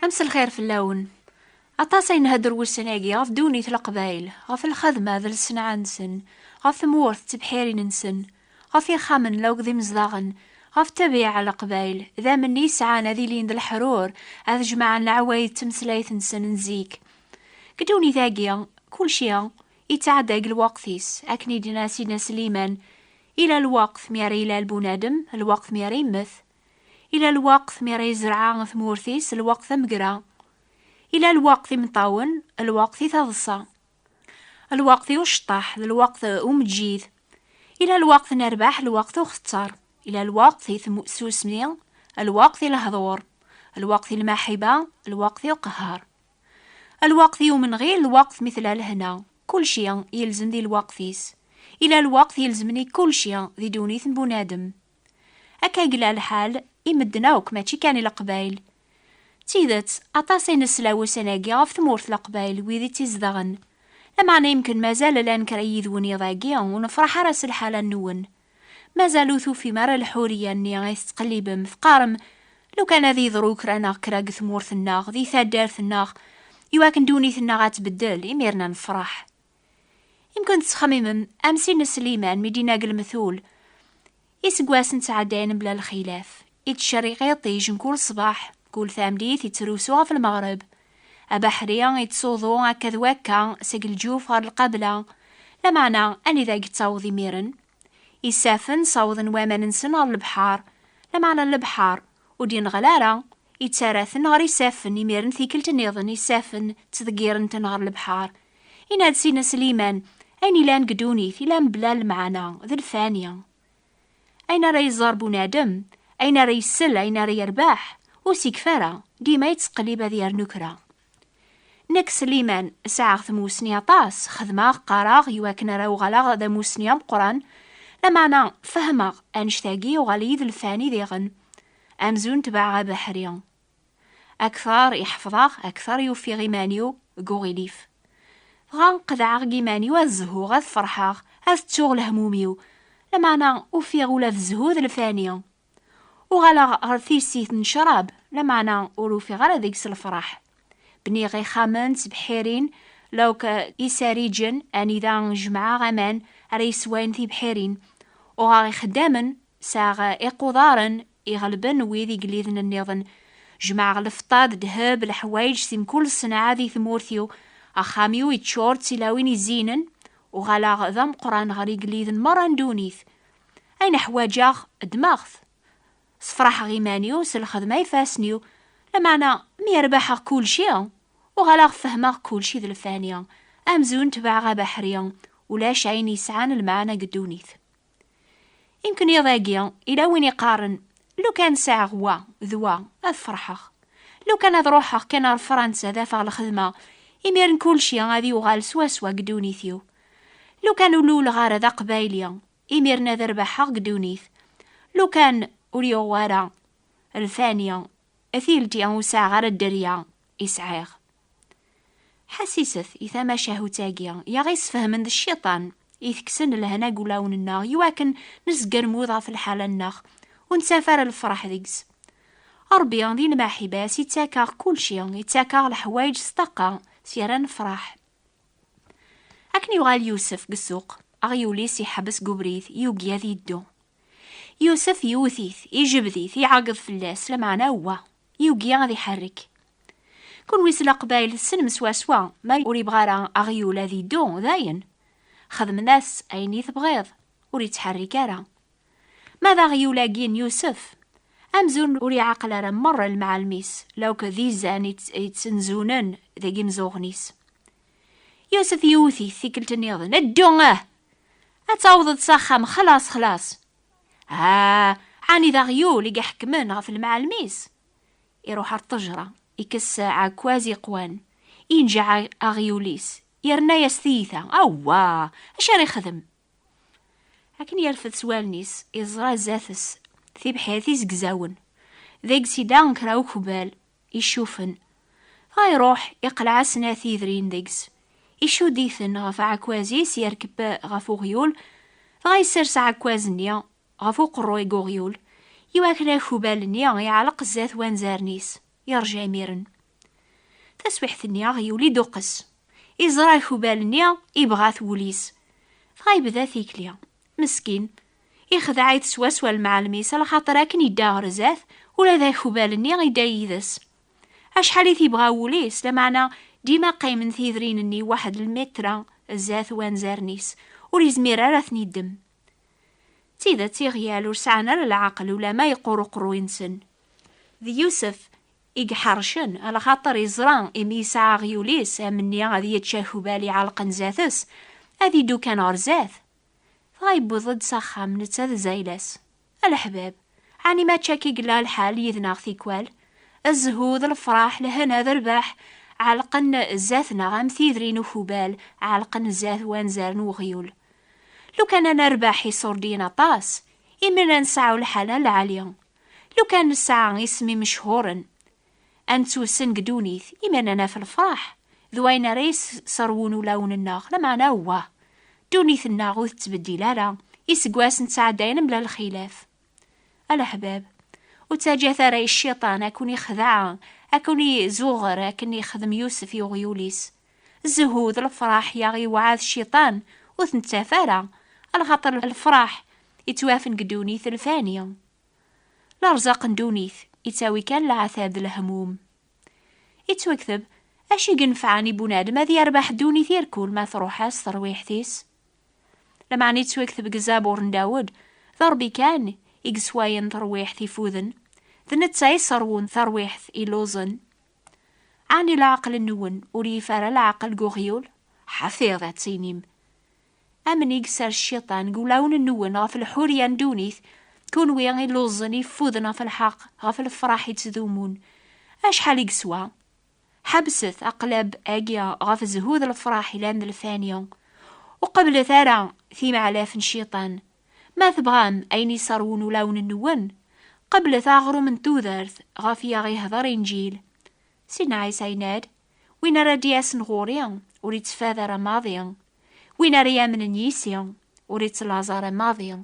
أمس الخير في اللون. أطاسي نهدر وسناقي غف دونيت القبايل، غف الخدمة ذا السنعة نسن، غف مورث تبحيري ننسن، غف يخامن لو قذي مزداغن، غف تبيع على قبايل ذا من يسعان ذي لين الحرور هذا جماعة العوايد تمسلايت نسن نزيك قدوني ذاقيا كل شيء يتعدى الوقتيس أكني دينا سيدنا سليمان إلى الوقت ميري إلى البنادم الوقت ميري مث إلى الوقت ميري زرعان ثمورثيس الوقت مقرا إلى الوقت مطاون الوقت تضصى الوقت يشطح الوقت أمجيد إلى الوقت نربح الوقت اختار إلى الوقت ثمؤسوسني الوقت الهضور الوقت المحبة الوقت القهار الوقت يوم غير الوقت مثل الهنا كل شيء يلزم ذي الوقتيس إلى الوقت يلزمني كل شيء ذي دونيث بنادم أكا قلا الحال يمدناوك ماشي كان القبايل تيدت أطاسين السلاوة سناقي غف ثمورث القبايل ويذي تزدغن لمعنى يمكن مازال لان كريذون يضاقيا ونفرح راس الحالة النون مازالو ثوفي مرة الحورية اني غيث تقليبم ثقارم لو كان ذي ضروك رانا كراق ثمورث الناغ ذي ثادارث الناغ يواكن دونيث الناغ غتبدل يميرنا نفرح يمكن تخممم أمسين سليمان مدينة المثول يسقواس نتعدين بلا الخلاف يتشري غيطيج كل صباح كل ثامديث يتروسوها في المغرب أبحريا يتصوضو هكذا وكا سقل جوف غير القبلة لمعنى أني ذا يتصوضي ميرن يسافن صوضن وما ننسن غير البحار لمعنى البحار ودين غلارة يتسارثن غير يسافن يميرن ثيكل تنيضن يسافن تذكيرن تنغر البحار إناد سينا سليمان أين لان قدونيث لان بلال معنا ذي الثانية أين راه يزار بنادم أين راه يسل أين راه يرباح وسيكفارا ديما يتقلب ذي نكرة نك سليمان ساعة ثموسني طاس خدمة قراغ يواكن راو غلاغ ذا موسني قران لمعنى فهمغ أنشتاقي وغليذ الفاني ذيغن أمزون تبع بحريا أكثر يحفظغ أكثر يوفي غيمانيو قوغيليف غنقذع غيمانيو الزهو غاث فرحاغ هاث تشغل هموميو لمعنى وفي غولا في الزهود الفانية وغلا غرثيسيث نشراب لمعنى وروفي غلا ذيكس الفرح بني غي خامنت بحيرين لو كيساريجن أني ذا جمعة غمان ريس وين ثي بحيرين وغاغي خدامن ساغ إقوضارن يغلبن ويذي قليذن النظن جمع الفطاد دهب الحوايج سيم كل صناعة ذي ثمورثيو أخاميو يتشورت سلاوين يزينن وغلا ذم قران غري قليذن مران دونيث أين حواجاغ دماغث صفراح غيمانيو سالخدمة يفاسنيو لمعنى ميرباح كل شيء وغلا فهمه كل شيء ذي الفانية أمزون تبع بحريا ولاش عين يسعان المعنى قدونيث يمكن يضاقيا إلى وين يقارن لو كان ساعة غوا ذوا أفرحه لو كان ذروحه كان فرنسا ذافع الخدمة يميرن كل شيء غادي وغال سوا قدونيثيو لو كانوا لول غارة ذا قبايليا يميرنا ذربحه قدونيث لو كان وليو وارا الثانية أثيلتي أو ساعة غير الدريا إسعاغ حسيسث إذا ما شاهو تاقيا يا غيس فهمن ذا الشيطان يثكسن لهنا قولاون الناغ يواكن نسقر موضع في الحالة الناغ ونسافر الفرح ذيكس ربي ذي المحباس يتاكاغ كل شيء يتاكاغ الحوايج ستقا سيرا نفرح أكني يغال يوسف قسوق أغيوليس يحبس قبريث يوقيا ذي الدو يوسف يوثيث يجبذيث يعاقض في اللاس لمعنى هو يوقيا غادي يحرك كون ويسلا قبايل السن مسواسوا ما يوري بغارا أغيولا ذي دو ذاين خدم ناس أيني تبغيض وري تحرك راه ماذا غيولا جين يوسف أمزون وري عقل راه مرة المعلميس لو كذي زاني يتسنزونن ذي مزوغنيس يوسف يوثي ثيكل تنيضن الدو أتعوض تسخم خلاص عاني ذا غيول يقا حكمن غف المعلميس يروح الطجرة يكس عكوازي قوان ينجع أغيوليس يرنا يستيثا أوا أشار يخدم لكن يرفض سوالنيس يزرى زاثس في بحيثيس قزاون ذيك سيدان كراو كبال يشوفن غيروح يقلع سناثي ذرين ذيكس يشو ديثن غف عكوازيس يركب غفو غيول غيسرس عكوازنيا غفو قروي غيول يواكنا كوبال نيا يعلق الزاث وانزارنيس يرجع ميرن تسويحتني غيولي دوقس إزرا الكوبالني يبغاث وليس فغيبدا ثيكليا مسكين يخدع يتسواسوا المعلميس على خاطر كن يدا غرزاث ولا ذا كوبالني غيدا يدس أشحال يبغى وليس لمعنى ديما قايمن ثيذرينني واحد المتر الزاث وانزارنيس وريزمير راه ثنيدم تيدا تيغيال ورسعنا العقل ولا ما يقرو ينسن ذي يوسف يقحرشن على خاطر يزران إمي يسعى غيوليس مني غادي يتشاهو بالي على قنزاثس هذي دو كان غرزاث فغايبو ضد سخام نتاذ زايلاس الحباب عني ما تشاكي قلا الحال يذناغ ثيكوال الزهود الفراح لهن هذا رباح علقن زاثنا غام ثيذرين وخبال علقن زاث وانزارن وغيول لو كان انا رباحي صوردينا طاس إمنا نسعو الحالة العالية لو كان الساعة اسمي مشهورا أنتو سن قدونيث إمنا في الفرح ذوين ريس صرون ولون الناغ لما هو دونيث الناغ تبدي لالا يسقواس نتعدين بلا الخلاف الأحباب وتاجه ثري الشيطان أكون يخدع أكون زوغر أكون يخدم يوسف يغيوليس الزهود الفرح ياغي وعاذ الشيطان وثنتافارا الخطر الفرح يتوافن قدونيث الفانية لارزاق ندونيث يتاوي كان لعثاب الهموم يتوكثب أشي ينفعني بنادم هذي يربح دونيث يركول ما تروحاس ترويحتيس لما عني يتوكثب قزابور نداود ضربي كان يقسواين ترويحتي فوذن ذنت سايسرون ترويحث إلوزن عني العقل النون وريفار العقل قوغيول حفيظة تسينيم أمن يقسر الشيطان قولون النون غف الحورية ندونيث كون ويان يلوزن يفوذنا في الحق غف الفراح يتذومون أشحال يقسوا حبست أقلب أجيا غف زهود الفراح لاند الفانية وقبل ثارا في معلاف الشيطان ما ثبغام أين يصرون ولون النون قبل ثاغرو من توذرث غافيا غيهضر إنجيل سينا عيسايناد وين رادياس نغوريا وريت فاذر ماضيا وين ريا من نيسيا وريت لازار ماضيا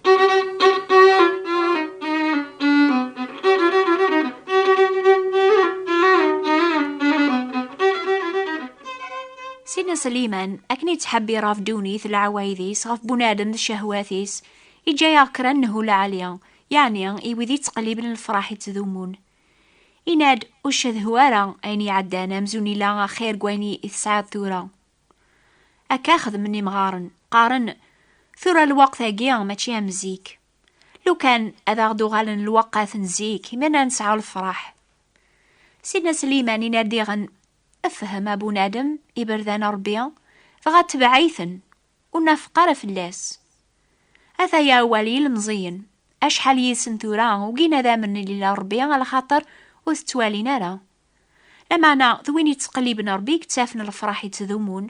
سينا سليمان أكني تحبي راف دونيث العوايذيس غاف بنادم الشهواتيس إجا ياكرنه لعليا يعني إيوذي تقليبن الفراح يتذومون إناد وشذ هوارا أيني عدانا مزوني لا خير قويني إثسعاد ثورا أكاخذ مني مغارن قارن ثورا الوقت هاقيا ماشي مزيك لو كان أذاغدو غالن الوقت نزيك منا نسعى الفرح سيدنا سليمان ينادي غن أفهم أبو نادم إبردان ربيا فغاتبعيثن ونفقر في اللاس هذا يا ولي المزين أشحال يسن ثورا وقينا ذا من اللي ربيا على خاطر وستوالينا را لمعنى ذوين يتقليبن ربي كتافن الفرح يتذومون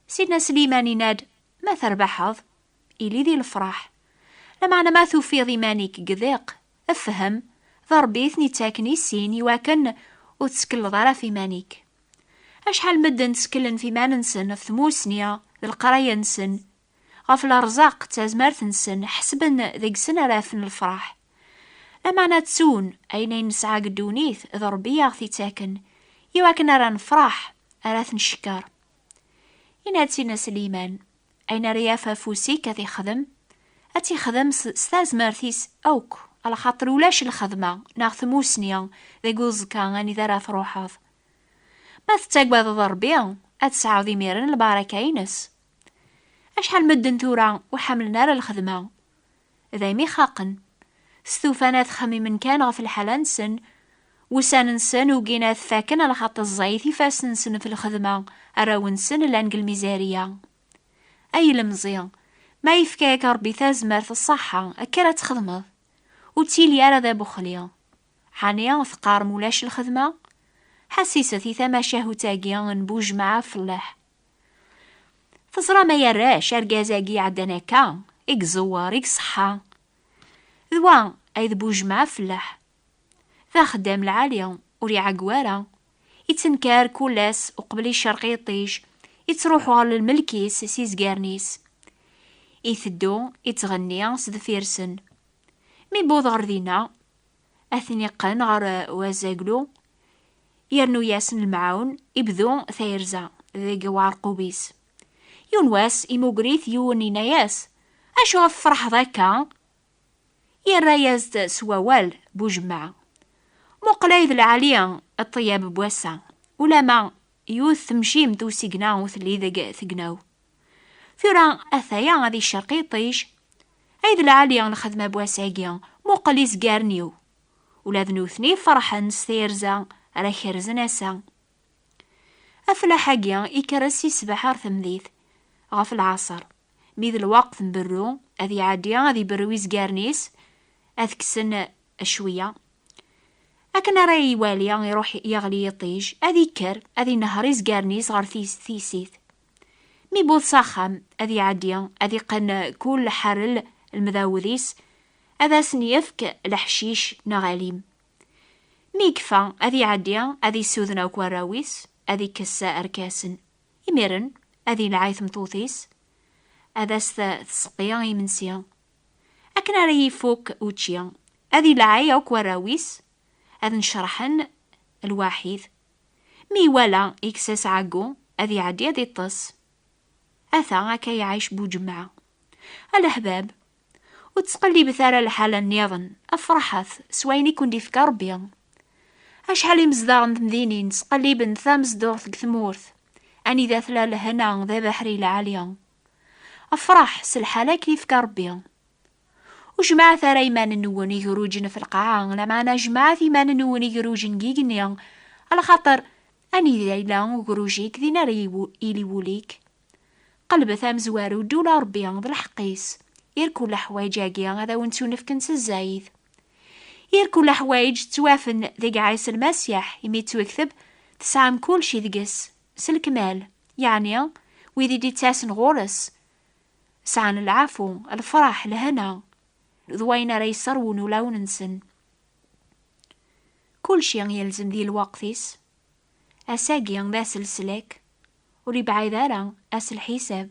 سيدنا سليمان يناد ما تربحض إلي ذي الفرح لمعنى ما ثوفي ضيمانيك قذيق أفهم ضربي ثني تاكني السين يواكن وتسكل ضرا في مانيك أشحال مدن تسكلن في ما ننسن في ثموسنيا للقراية نسن غف الأرزاق تازمارت نسن حسبن ذيك سنة رافن الفرح لمعنى تسون أين نسعى قدونيث ضربي ياغثي تاكن يواكن أرى نفرح أراث نشكار يناد سينا سليمان أين ريافة فوسي كثي خدم أتي خدم ستاز مارثيس أوك على خاطر ولاش الخدمة ناغث موسنيا ذي قوز كان غاني ذراث روحاض ما تتاقبض ضربيا أتسعى ذي ميرن الباركاينس أشحال مدن ثورا وحملنا للخدمة ذي ميخاقن ستوفانات خمي من كان غف الحلانسن وساننسن وقينا ثاكن على خط الزيثي فاسنسن في الخدمة أراونسن لانق الميزارية أي المزيان ما يفكاك ربي تازمر في الصحة أكرا تخدمض وتيلي أرى ذا بخليا حانيا ثقار مولاش الخدمة حسيستي ثماشاه تاقيا نبوج معا فلاح تصرى ما يراش أرقازاقي عدناكا إك زوار إك صحة ذوا أي ذبوج معا فلاح ذا خدام العالية وري عقوارا يتنكار كولاس وقبل الشرقي يطيج يتروحوا على الملكيس سيزقارنيس يثدو يتغني سدفيرسن مي بوض غردينا أثني قن غر وازاقلو يرنو ياسن المعاون يبذو ثيرزا ذي وعرقوبيس. يونواس إموغريث يونينا ياس أشو فرح ذاكا يرى ياز سووال بوجمع مقلايد العالية الطياب بواسا ولا ما يوث مشيم توسيقنا وثلي ذاك ثقناو ثورا أثايا غادي الشرقي طيش أيد العالية الخدمة بواساقيا مقليس قارنيو ولا ذنوثني فرحا ستيرزا على خرز ناسا أفلا حاجيا إكرسي يسبح ثمذيث غاف العصر ميذ الوقت نبرو أذي عاديا أذي برويز قارنيس أذكسن شوية أكن راي واليا يروح يغلي يطيج أذي كر أذي نهريز قارنيس غار ثيسيث مي بود صاخم أذي عاديا أذي قن كل حرل المذاوذيس أذا سنيفك الحشيش نغاليم ميكفا أذي عاديا أذي سوذنا وكواراويس أذي كسا أركاسن يميرن أذي العايث مطوثيس أذا تسقيا يمنسيا أكنا ري فوق وتشيا أذي العايا وكواراويس أذ نشرحن الواحد مي ولا إكساس عاقو أذي عادي أذي الطس أثا كي يعيش بوجمعة الأحباب وتسقلي بثارة الحالة النيضن أفرحث سويني كندي في كربيا أشحالي مزداغن تمدينين تسقلي بن ثامز دوغ ثمورث أني ذا ثلال هنا ذا بحري العالية أفرح سالحالة كيف كربيا وجماعة ثارا يمان نوون يجروجن في القاعة لما أنا جماعة يمان نوون يجروجن جيجنيا على خاطر أني ذايلا وجروجيك ذي ناري إلي وليك قلب ثام زوارو دولا ربيا ذا الحقيس يركو الحوايج هاكيا هذا ونسو نفكنس الزايد يركو الحوايج توافن ذي عيس المسيح يميتو يكتب تسعام كل شي ذقس سالكمال يعني ويدي دي تاسن غورس سعان العفو الفرح الهنا ذوينا ريسرون ولا وننسن كل شي يلزم ذي الوقتيس أساقيا ذا سلسلك ولي بعيدارا أس الحساب